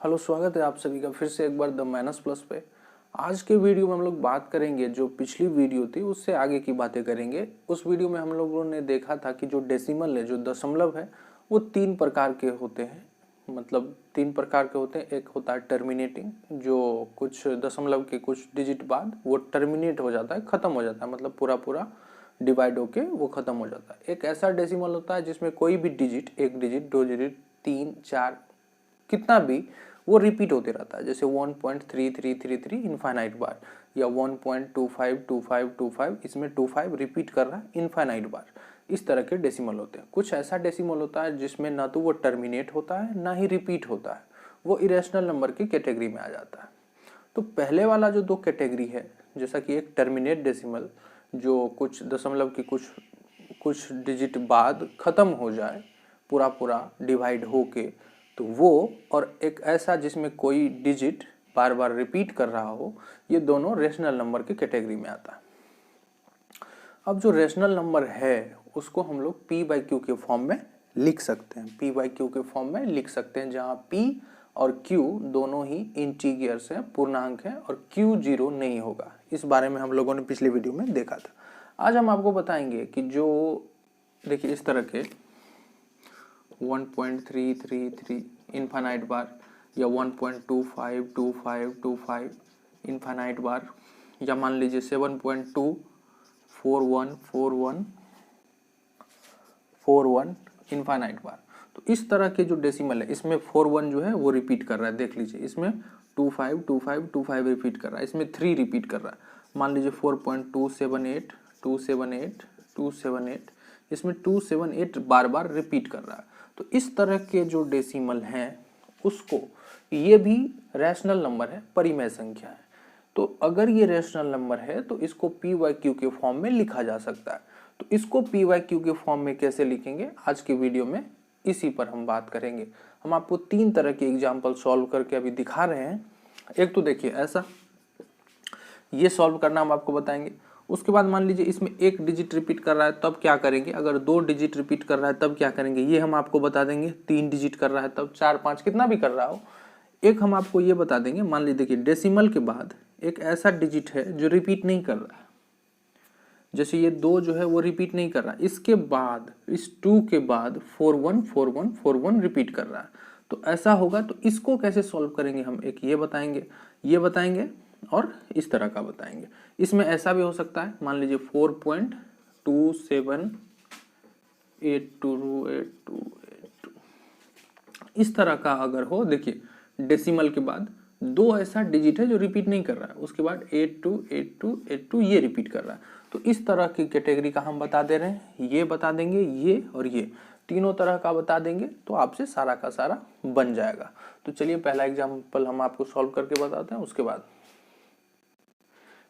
Hello, स्वागत है आप सभी का फिर से एक बार द माइनस प्लस पे। आज के वीडियो में हम लोग बात करेंगे, जो पिछली वीडियो थी उससे आगे की बातें करेंगे। उस वीडियो में हम लोगों ने देखा था कि जो डेसिमल है, जो दशमलव है, वो तीन प्रकार के होते हैं। मतलब तीन प्रकार के होते हैं। एक होता है टर्मिनेटिंग, जो कुछ दशमलव के कुछ डिजिट बाद वो टर्मिनेट हो जाता है, खत्म हो जाता है, मतलब पूरा पूरा डिवाइड होके वो खत्म हो जाता है। एक ऐसा डेसिमल होता है जिसमें कोई भी डिजिट, एक डिजिट, दो डिजिट, तीन, चार, कितना भी, वो रिपीट होते रहता है। जैसे 1.3333 इनफाइनाइट बार, या 1.252525, इसमें 25 रिपीट कर रहा है इनफाइनाइट बार। इस तरह के डेसिमल होते हैं। कुछ ऐसा डेसिमल होता है जिसमें ना तो वो टर्मिनेट होता है ना ही रिपीट होता है, वो इरेशनल नंबर की कैटेगरी में आ जाता है। तो पहले वाला जो दो कैटेगरी है, जैसा कि एक टर्मिनेट डेसिमल, जो कुछ दशमलव की कुछ कुछ डिजिट बाद खत्म हो जाए, पूरा पूरा डिवाइड होके, तो वो, और एक ऐसा जिसमें कोई डिजिट बार बार रिपीट कर रहा हो, ये दोनों रेशनल नंबर की कैटेगरी में आता है। अब जो रेशनल नंबर है उसको हम लोग p बाई क्यू के फॉर्म में लिख सकते हैं। p बाई क्यू के फॉर्म में लिख सकते हैं, जहाँ p और q दोनों ही इंटीजर्स हैं, पूर्णांक हैं, और q जीरो नहीं होगा। इस बारे में हम लोगों ने पिछले वीडियो में देखा था। आज हम आपको बताएंगे कि जो, देखिए, इस तरह के 1.333 इनफाइनाइट बार, या 1.252525 इनफाइनाइट बार, या मान लीजिए 7.2414141 इनफाइनाइट बार। तो इस तरह के जो डेसिमल है, इसमें 41 जो है वो रिपीट कर रहा है। देख लीजिए, इसमें 252525 रिपीट कर रहा है, इसमें 3 रिपीट कर रहा है। मान लीजिए 4.278 278 278, इसमें 278 बार बार रिपीट कर रहा है। तो इस तरह के जो डेसिमल हैं उसको, ये भी रैशनल नंबर है, परिमेय संख्या है। तो अगर ये रैशनल नंबर है तो इसको p बाई क्यू के फॉर्म में लिखा जा सकता है। तो इसको p बाई क्यू के फॉर्म में कैसे लिखेंगे, आज के वीडियो में इसी पर हम बात करेंगे। हम आपको तीन तरह के एग्जाम्पल सॉल्व करके अभी दिखा रहे हैं। एक तो देखिए ऐसा, ये सॉल्व करना हम आपको बताएंगे। उसके बाद मान लीजिए इसमें एक डिजिट रिपीट कर रहा है, तब क्या करेंगे। अगर दो डिजिट रिपीट कर रहा है तब क्या करेंगे, ये हम आपको बता देंगे। तीन डिजिट कर रहा है तब, चार, पाँच, कितना भी कर रहा हो, एक हम आपको ये बता देंगे। मान लीजिए देखिए, डेसिमल के बाद एक ऐसा डिजिट है जो रिपीट नहीं कर रहा है, जैसे ये दो जो है वो रिपीट नहीं कर रहा, इसके बाद, इस 2 के बाद 414141 रिपीट कर रहा है। तो ऐसा होगा, तो इसको कैसे सॉल्व करेंगे हम, एक ये बताएंगे, ये बताएंगे, और इस तरह का बताएंगे। इसमें ऐसा भी हो सकता है, मान लीजिए 4.27828282, इस तरह का अगर हो। देखिए, डेसिमल के बाद दो ऐसा डिजिट है जो रिपीट नहीं कर रहा है, उसके बाद 828282 ये रिपीट कर रहा है। तो इस तरह की कैटेगरी का हम बता दे रहे हैं, ये बता देंगे, ये और ये तीनों तरह का बता देंगे, तो आपसे सारा का सारा बन जाएगा। तो चलिए पहला एग्जाम्पल हम आपको सॉल्व करके बताते हैं। उसके बाद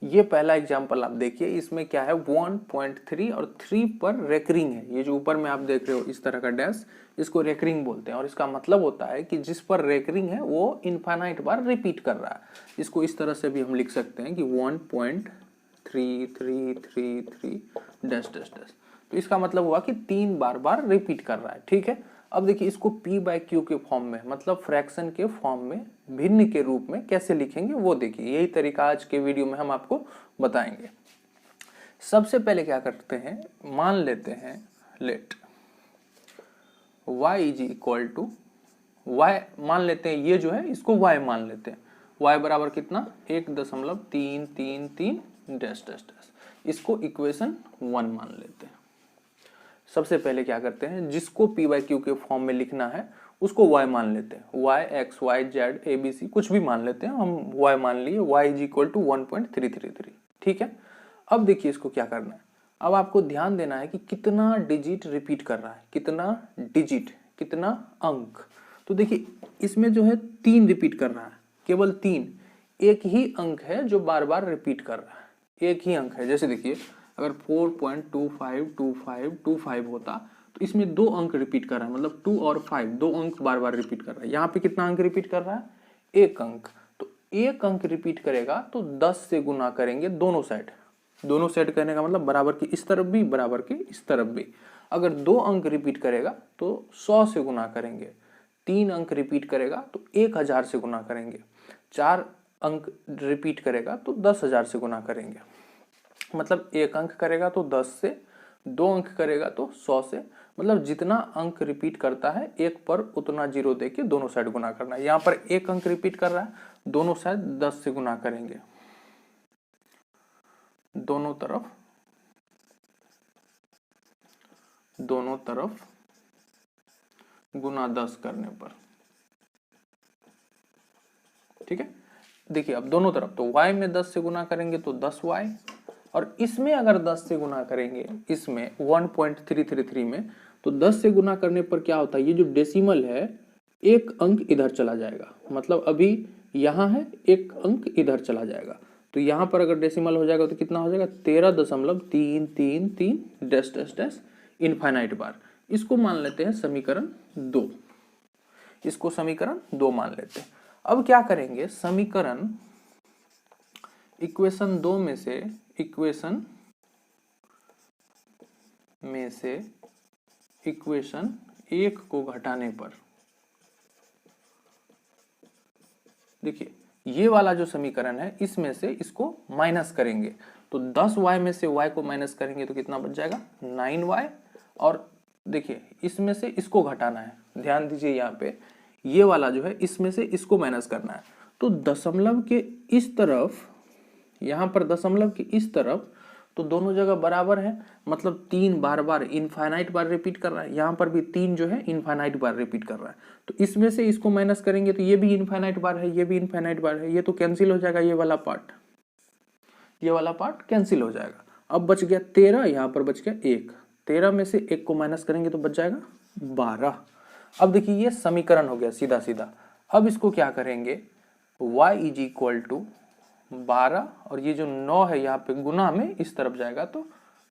ये पहला एग्जाम्पल आप देखिए, इसमें क्या है, 1.3 और 3 पर रेकरिंग है। ये जो ऊपर में आप देख रहे हो इस तरह का डैश, इसको रेकरिंग बोलते हैं, और इसका मतलब होता है कि जिस पर रेकरिंग है वो इनफाइनाइट बार रिपीट कर रहा है। इसको इस तरह से भी हम लिख सकते हैं कि 1.3333 डैश डैश डैश। तो इसका मतलब हुआ कि 3 बार बार रिपीट कर रहा है। ठीक है, अब देखिए इसको p बाई क्यू के फॉर्म में, मतलब फ्रैक्शन के फॉर्म में, भिन्न के रूप में कैसे लिखेंगे वो देखिए। यही तरीका आज के वीडियो में हम आपको बताएंगे। सबसे पहले क्या करते हैं, मान लेते हैं, let y is equal to y, मान लेते हैं ये जो है इसको y मान लेते हैं। y बराबर कितना, 1.333 डैश डैश डैश, इसको इक्वेशन 1 मान लेते हैं। सबसे पहले क्या करते हैं, जिसको p बाई क्यू के फॉर्म में लिखना है उसको y मान लेते हैं। y, x, y, z, abc कुछ भी मान लेते हैं, हम y मान लिए। y is equal to 1.333। ठीक है, अब देखिए इसको क्या करना है। अब आपको ध्यान देना है कि कितना डिजिट रिपीट कर रहा है, कितना डिजिट, कितना अंक। तो देखिए इसमें जो है 3 रिपीट कर रहा है, केवल 3। एक ही अंक है जो बार बार रिपीट कर रहा है, एक ही अंक है। जैसे देखिए, अगर 4.252525 होता तो इसमें 2 अंक रिपीट कर रहा है, मतलब 2 और 5, 2 अंक बार बार रिपीट कर रहा है। यहाँ पे कितना अंक रिपीट कर रहा है, 1 अंक। तो 1 अंक रिपीट करेगा तो 10 से गुना करेंगे दोनों साइड। दोनों साइड करने का मतलब बराबर की इस तरफ भी, बराबर की इस तरफ भी। अगर 2 अंक रिपीट करेगा तो 100 से गुना करेंगे। 3 अंक रिपीट करेगा तो 1000 से गुना करेंगे, 4 अंक रिपीट करेगा तो 10,000 से गुना करेंगे। मतलब 1 अंक करेगा तो 10 से, 2 अंक करेगा तो 100 से, मतलब जितना अंक रिपीट करता है 1 पर उतना 0 देके दोनों साइड गुना करना है। यहाँ पर 1 अंक रिपीट कर रहा है, दोनों साइड 10 से गुना करेंगे, दोनों तरफ गुना 10 करने पर। ठीक है, देखिए अब दोनों तरफ, तो y में 10 से गुना करेंगे तो 10y, और इसमें अगर 10 से गुना करेंगे, इसमें 1.333 में, तो 10 से गुना करने पर क्या होता है, ये जो डेसिमल है 1 अंक इधर चला जाएगा, मतलब अभी यहाँ है 1 अंक इधर चला जाएगा, तो यहाँ पर अगर डेसिमल हो जाएगा तो कितना हो जाएगा 13.333 डैश डैश डैश इनफाइनाइट बार। इसको मान लेते हैं समीकरण 2, इसको समीकरण 2 मान लेते हैं। अब क्या करेंगे, समीकरण इक्वेशन 2 में से इक्वेशन 1 को घटाने पर, देखिए ये वाला जो समीकरण है इसमें से इसको माइनस करेंगे, तो 10y में से y को माइनस करेंगे तो कितना बच जाएगा 9y, और देखिए इसमें से इसको घटाना है, ध्यान दीजिए यहाँ पे ये वाला जो है इसमें से इसको माइनस करना है, तो दशमलव के इस तरफ, यहाँ पर दशमलव के इस तरफ, तो दोनों जगह बराबर है, मतलब 3 बार इनफाइनाइट बार रिपीट कर रहा है, यहाँ पर भी 3 जो है इनफाइनाइट बार रिपीट कर रहा है, तो इसमें से इसको माइनस करेंगे तो ये भी इनफाइनाइट बार है, ये भी इनफाइनाइट बार है, ये तो कैंसिल हो जाएगा, ये वाला पार्ट कैंसिल हो जाएगा। अब बच गया 13, यहाँ पर बच गया 1, 13 में से 1 को माइनस करेंगे तो बच जाएगा 12। अब देखिए ये समीकरण हो गया सीधा सीधा। अब इसको क्या करेंगे, y इज इक्वल टू 12, और ये जो 9 है यहाँ पे गुना में इस तरफ जाएगा तो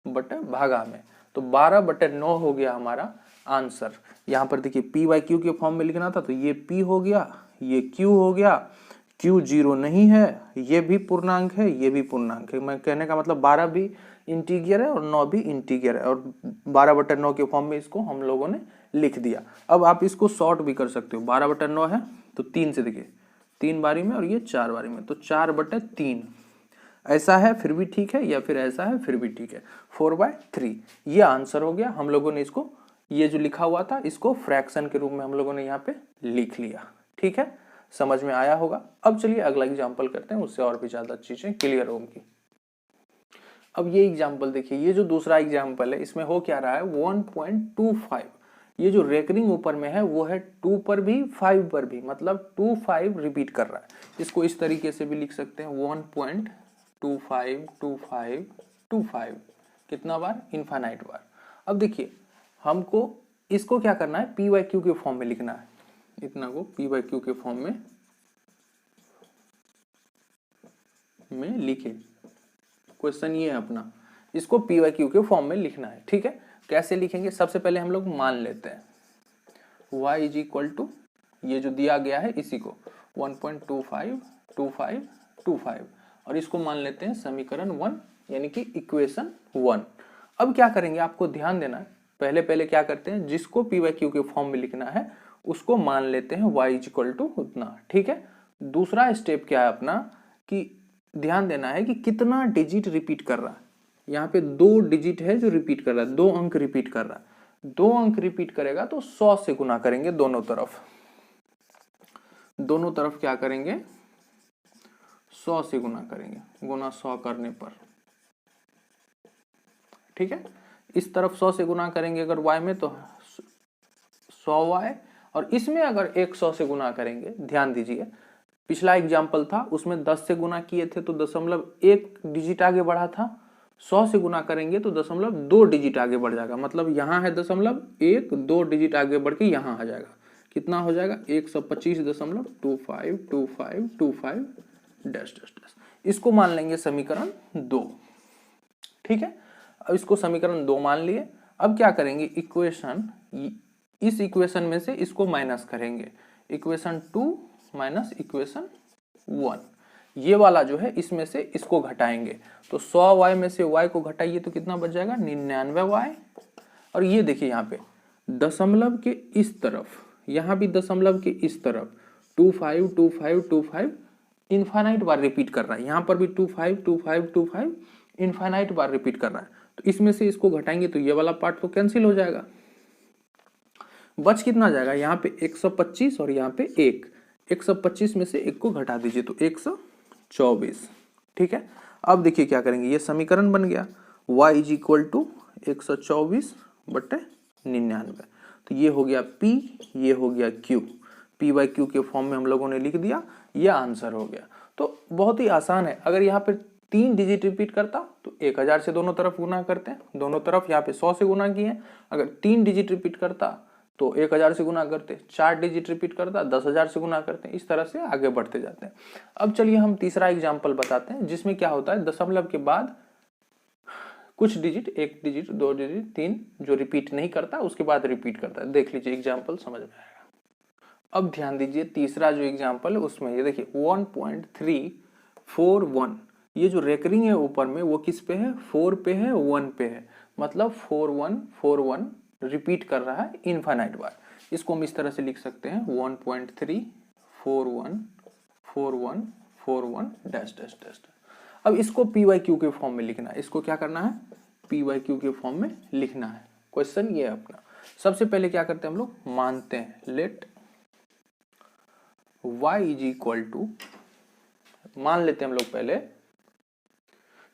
बटे भागा में, तो 12/9 हो गया हमारा आंसर। यहाँ पर देखिए पी वाई क्यू के फॉर्म में लिखना था, तो ये p हो गया, ये q हो गया, q 0 नहीं है, ये भी पूर्णांक है, ये भी पूर्णांक है। मैं कहने का मतलब 12 भी इंटीजर है और 9 भी इंटीजर है, और 12/9 के फॉर्म में इसको हम लोगों ने लिख दिया। अब आप इसको शॉर्ट भी कर सकते हो, 12/9 है तो 3 से, देखिए 3 बारी में और ये 4 बारी में, तो 4/3 ऐसा है फिर भी ठीक है, या फिर ऐसा है फिर भी ठीक है, 4/3 ये आंसर हो गया। हम लोगों ने इसको, ये जो लिखा हुआ था इसको फ्रैक्शन के रूप में हम लोगों ने यहाँ पे लिख लिया। ठीक है, समझ में आया होगा। अब चलिए अगला एग्जाम्पल करते हैं, उससे और भी ज्यादा चीजें क्लियर होंगी। अब ये एग्जाम्पल देखिए, ये जो दूसरा एग्जाम्पल है इसमें हो क्या रहा है 1.25, ये जो रेकरिंग ऊपर में है वो है 2 पर भी 5 पर भी, मतलब 2 5 रिपीट कर रहा है। इसको इस तरीके से भी लिख सकते हैं 1.252525, कितना बार, इनफाइनाइट बार। अब देखिए हमको इसको क्या करना है, पी वाई क्यू के फॉर्म में लिखना है, इतना को पी वाई क्यू के फॉर्म में लिखे। क्वेश्चन ये है अपना, इसको पी वाई क्यू के फॉर्म में लिखना है। ठीक है, कैसे लिखेंगे, सबसे पहले हम लोग मान लेते हैं y इज इक्वल टू ये जो दिया गया है इसी को 1.252525, और इसको मान लेते हैं समीकरण 1 यानी कि इक्वेशन 1। अब क्या करेंगे, आपको ध्यान देना है, पहले क्या करते हैं, जिसको पी वाई क्यू के फॉर्म में लिखना है उसको मान लेते हैं y इज इक्वल टू उतना। ठीक है, दूसरा स्टेप क्या है अपना, कि ध्यान देना है कि कितना डिजिट रिपीट कर रहा है। यहाँ पे 2 डिजिट है जो रिपीट कर रहा है, 2 अंक रिपीट कर रहा है, 2 अंक रिपीट करेगा तो 100 से गुना करेंगे दोनों तरफ क्या करेंगे, 100 से गुना करेंगे, गुना 100 करने पर। ठीक है, इस तरफ 100 से गुना करेंगे अगर y में तो 100y, और इसमें अगर 100 से गुना करेंगे, ध्यान दीजिए पिछला एग्जाम्पल था उसमें 10 से गुना किए थे तो 0.1 डिजिट आगे बढ़ा था, 100 से गुना करेंगे तो 0.2 डिजिट आगे बढ़ जाएगा, मतलब यहाँ है 0.1, 2 डिजिट आगे बढ़ के यहाँ आ जाएगा, कितना हो जाएगा 125.2525 डैश डैश डैश। इसको मान लेंगे समीकरण 2। ठीक है, अब इसको समीकरण 2 मान लिए। अब क्या करेंगे, इक्वेशन, इस इक्वेशन में से इसको माइनस करेंगे, इक्वेशन 2 माइनस इक्वेशन 1, ये वाला जो है इसमें से इसको घटाएंगे, तो 100y में से y को घटाइए तो कितना बच जाएगा 99y, और ये देखिए यहाँ पे दशमलव के इस तरफ, यहाँ भी दशमलव के इस तरफ 25 25 25 इनफाइनाइट बार रिपीट कर रहा है, यहाँ पर भी 25 25 25 इनफाइनाइट बार रिपीट कर रहा है। तो इसमें से इसको घटाएंगे तो ये वाला पार्ट तो कैंसिल हो जाएगा, बच कितना जाएगा, यहाँ पे 125 और यहाँ पे 1, 125 में से 1 को घटा दीजिए तो 124। ठीक है, अब देखिए क्या करेंगे, ये समीकरण बन गया y इज इक्वल टू 124/99। तो ये हो गया p, ये हो गया q, p बाई क्यू के फॉर्म में हम लोगों ने लिख दिया, ये आंसर हो गया। तो बहुत ही आसान है। अगर यहाँ पे 3 डिजिट रिपीट करता तो 1000 से दोनों तरफ गुना करते हैं, दोनों तरफ यहाँ पे 100 से गुना किए। अगर 3 डिजिट रिपीट करता तो 1000 से गुना करते, 4 डिजिट रिपीट करता 10,000 से गुना करते हैं। इस तरह से आगे बढ़ते जाते हैं। अब चलिए हम तीसरा एग्जाम्पल बताते हैं, जिसमें क्या होता है, दशमलव के बाद कुछ डिजिट, 1 डिजिट 2 डिजिट 3 जो रिपीट नहीं करता उसके बाद रिपीट करता है। देख लीजिए एग्जाम्पल समझ में आएगा। अब ध्यान दीजिए तीसरा जो एग्जाम्पल है उसमें ये देखिए 1.341, ये जो रेकरिंग है ऊपर में वो किस पे है, 4 पे है, 1 पे है, मतलब 4141 रिपीट कर रहा है इनफाइनाइट बार। इसको हम इस तरह से लिख सकते हैं 1.3414141 डैश डैश डैश। अब इसको पी वाई क्यू के फॉर्म में लिखना है। इसको क्या करना है, पी वाई क्यू के फॉर्म में लिखना है। क्वेश्चन ये है अपना। सबसे पहले क्या करते हैं हम लोग, मानते हैं let y is equal to, मान लेते हैं हम लोग पहले,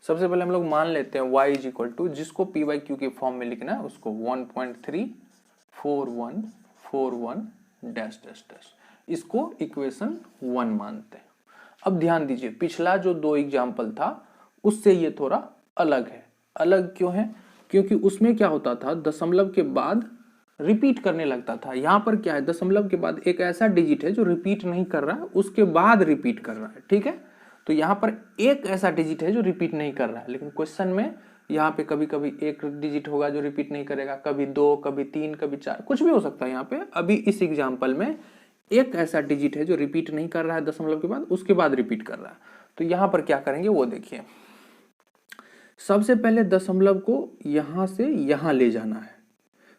सबसे पहले हम लोग मान लेते हैं y इज इक्वल टू, जिसको पी वाई क्यू के फॉर्म में लिखना है उसको 1.34141 डैश डैश डैश, इसको इक्वेशन 1 मानते हैं। अब ध्यान दीजिए पिछला जो 2 एग्जाम्पल था उससे ये थोड़ा अलग है। अलग क्यों है, क्योंकि उसमें क्या होता था, दशमलव के बाद रिपीट करने लगता था। यहाँ पर क्या है, दशमलव के बाद एक ऐसा डिजिट है जो रिपीट नहीं कर रहा है, उसके बाद रिपीट कर रहा है। ठीक है, तो यहाँ पर एक ऐसा डिजिट है जो रिपीट नहीं कर रहा है, लेकिन क्वेश्चन में यहाँ पे कभी कभी एक डिजिट होगा जो रिपीट नहीं करेगा, कभी 2, कभी 3, कभी 4, कुछ भी हो सकता है। यहाँ पे अभी इस एग्जाम्पल में एक ऐसा डिजिट है जो रिपीट नहीं कर रहा है दशमलव के बाद, उसके बाद रिपीट कर रहा है। तो यहाँ पर क्या करेंगे वो देखिए। सबसे पहले दशमलव को यहाँ से यहाँ ले जाना है,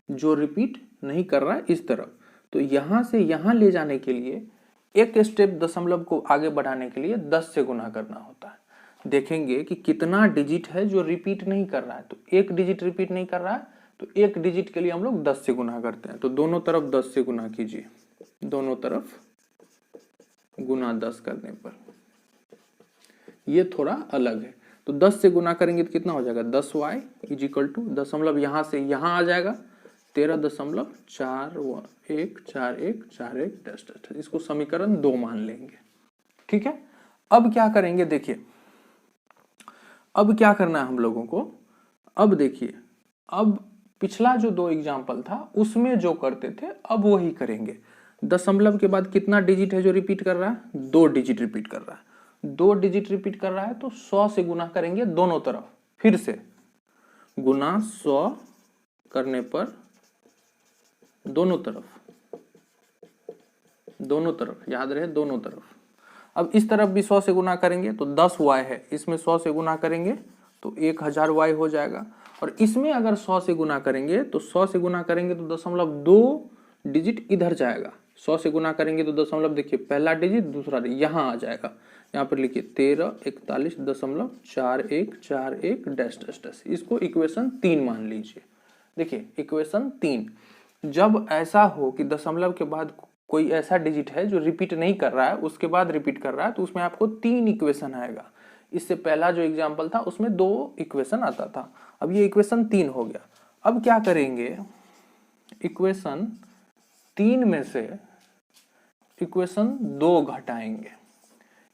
जो रिपीट नहीं कर रहा है इस तरफ। तो यहाँ से यहाँ ले जाने के लिए एक स्टेप दशमलव को आगे बढ़ाने के लिए 10 से गुना करना होता है। देखेंगे कि कितना डिजिट है जो रिपीट नहीं कर रहा है। तो एक डिजिट रिपीट नहीं कर रहा है, तो एक डिजिट के लिए हम लोग 10 से गुना करते हैं। तो दोनों तरफ 10 से गुना कीजिए, दोनों तरफ गुना 10 करने पर ये थोड़ा अलग है। तो 10 से गुना करेंगे तो कितना हो जाएगा, 10y इज इक्वल टू, दशमलव यहाँ से यहाँ आ जाएगा 13.414141 डैश डैश। इसको समीकरण 2 मान लेंगे। ठीक है, अब क्या करेंगे देखिए, अब क्या करना है हम लोगों को। अब देखिए, अब पिछला जो 2 एग्जाम्पल था उसमें जो करते थे अब वही करेंगे। दशमलव के बाद कितना डिजिट है जो रिपीट कर रहा है, 2 डिजिट रिपीट कर रहा है। 2 डिजिट रिपीट कर रहा है तो 100 से गुना करेंगे दोनों तरफ, फिर से गुना 100 करने पर दोनों तरफ याद रहे, दोनों तरफ। अब इस तरफ भी 100 से गुना करेंगे तो 10y है, इसमें 100 से गुना करेंगे तो 1000y हो जाएगा। और इसमें अगर 100 से गुना करेंगे तो 100 से गुना करेंगे तो दशमलव 2 डिजिट इधर जाएगा। 100 से गुना करेंगे तो दशमलव देखिए पहला डिजिट दूसरा यहाँ आ जाएगा। यहाँ पर लिखिए 1341.4141 डैश डैश डैश। इसको इक्वेशन 3 मान लीजिए। देखिए इक्वेशन 3, जब ऐसा हो कि दशमलव के बाद कोई ऐसा डिजिट है जो रिपीट नहीं कर रहा है उसके बाद रिपीट कर रहा है, तो उसमें आपको 3 इक्वेशन आएगा। इससे पहला जो एग्जाम्पल था उसमें 2 इक्वेशन आता था, अब ये इक्वेशन 3 हो गया। अब क्या करेंगे, इक्वेशन 3 में से इक्वेशन 2 घटाएंगे,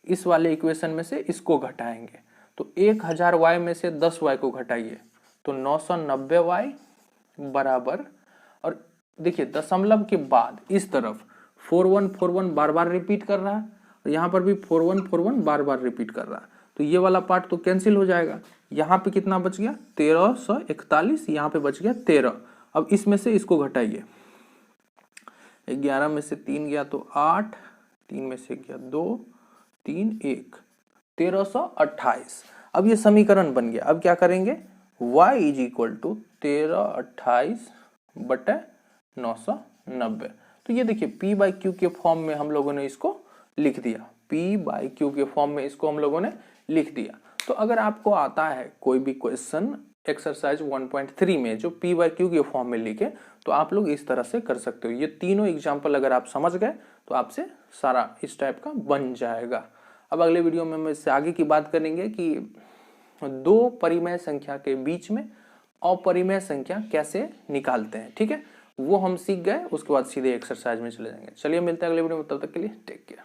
इस वाले इक्वेशन में से इसको घटाएंगे। तो 1000y में से 10y को घटाइए तो 990y बराबर, और देखिए दशमलव के बाद इस तरफ 4141 बार बार रिपीट कर रहा है और यहाँ पर भी 4141 बार बार रिपीट कर रहा है। तो ये वाला पार्ट तो कैंसिल हो जाएगा। यहाँ पे कितना बच गया 1341, यहाँ पे बच गया 13। अब इसमें से इसको घटाइए, 11 में से 3 गया तो 8, 3 में से गया 2, 3, 1, 1328। अब ये समीकरण बन गया। अब क्या करेंगे, y इज इक्वल टू 1328/990। तो ये देखिए p बाई क्यू के फॉर्म में हम लोगों ने इसको लिख दिया, p बाई क्यू के फॉर्म में इसको हम लोगों ने लिख दिया। तो अगर आपको आता है कोई भी क्वेश्चन एक्सरसाइज 1.3 में जो p बाई क्यू के फॉर्म में लिखे, तो आप लोग इस तरह से कर सकते हो। ये तीनों एग्जाम्पल अगर आप समझ गए तो आपसे सारा इस टाइप का बन जाएगा। अब अगले वीडियो में हम इससे आगे की बात करेंगे कि दो परिमेय संख्या के बीच में अपरिमेय संख्या कैसे निकालते हैं। ठीक है, वो हम सीख गए, उसके बाद सीधे एक्सरसाइज में चले जाएंगे। चलिए मिलते हैं अगले वीडियो में, तब तक के लिए टेक केयर।